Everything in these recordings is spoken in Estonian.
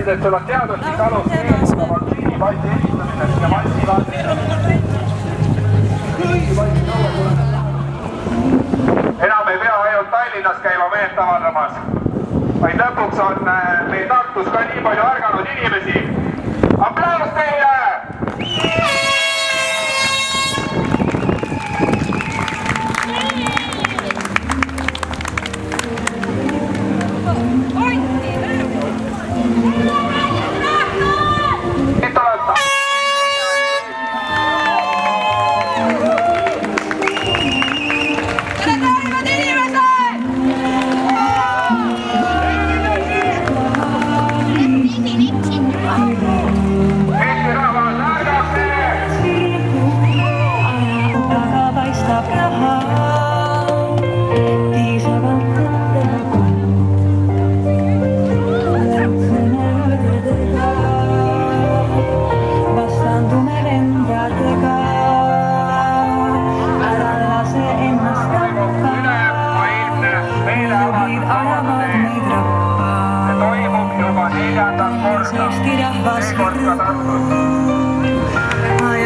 et sul on teaduslik alus keeluga vaktsiinipassi esitamiseks ja maski kandmiseks. Enam ei pea ainult Tallinnas käima meelt avaldamas, vaid lõpuks on meil Tartus ka nii palju ärganud inimesi. Aplaus teile!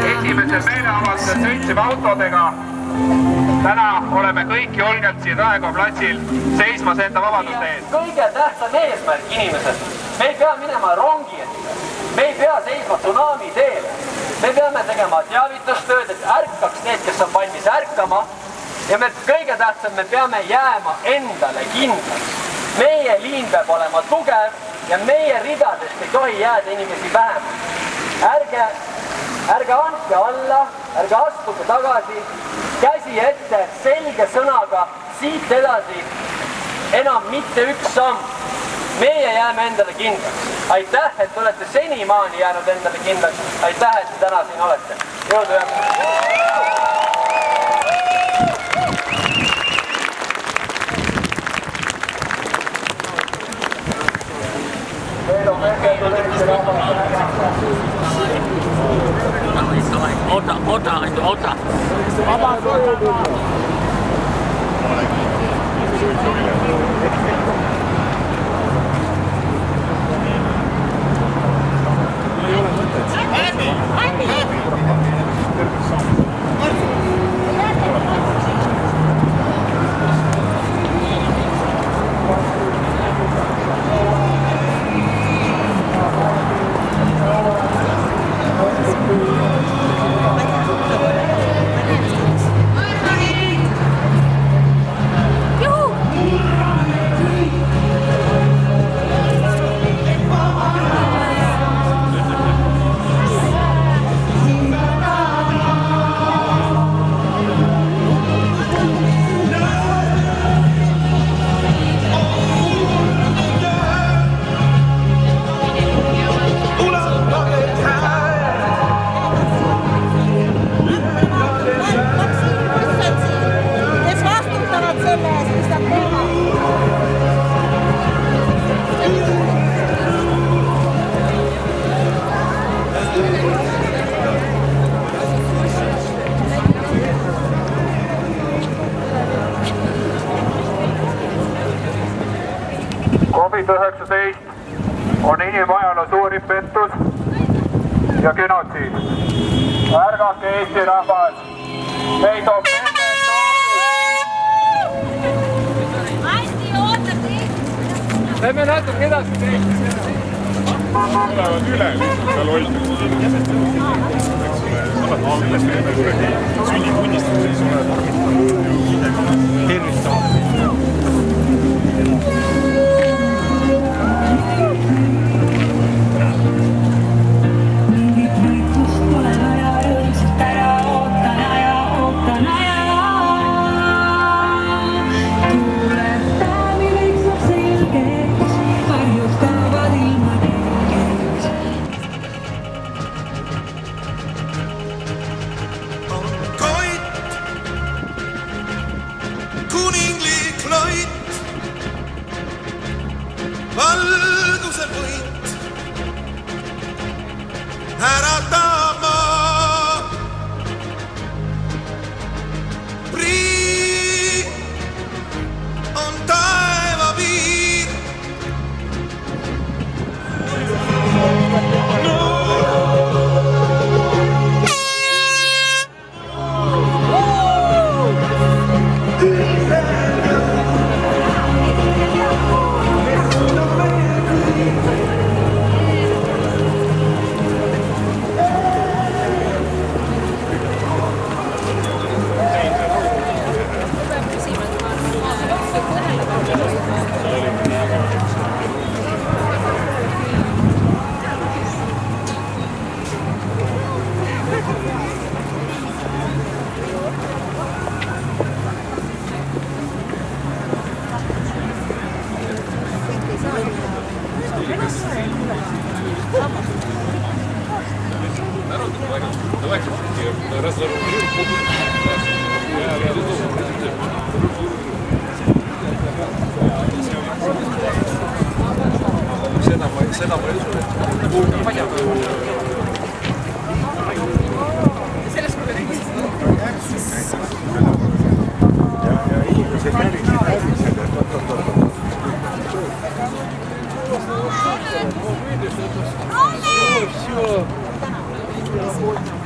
Esimesel meeleavaldusel sõitsime autodega. Täna oleme kõik julgelt siin Raekoja platsil seismas enda vabaduste eest. Kõige tähtsam eesmärk, inimesed. Me ei pea minema rongi ette. Me ei pea seisma tsunami teele. Me peame tegema teavitustööd, et ärkaks need, kes on valmis ärkama. Ja kõige tähtsam, me peame jääma endale kindlaks. Meie liin peab olema tugev ja meie ridadest ei tohi jääda inimesi vähem. Ärge andke alla, ärge astuge tagasi, käsi ette, selge sõnaga, siit edasi, enam mitte üks samm. Meie jääme endale kindlaks. Aitäh, et olete senimaani jäänud endale kindlaks. Aitäh, et te täna siin olete. Jõudu jaksu! Ota. COVID-19 on inimajaloo suurim pettus ja genotsiid. Ärgake Eesti rahvas, meid on Lähme natuke edasi teist. Tulevad üle, seal hoitakse. Sünnikunnistamises ei ole tervistama. Valguse võit äratama prii on taeva piir Давайте разоружим. Seda ma ei usu, et ma ei tea.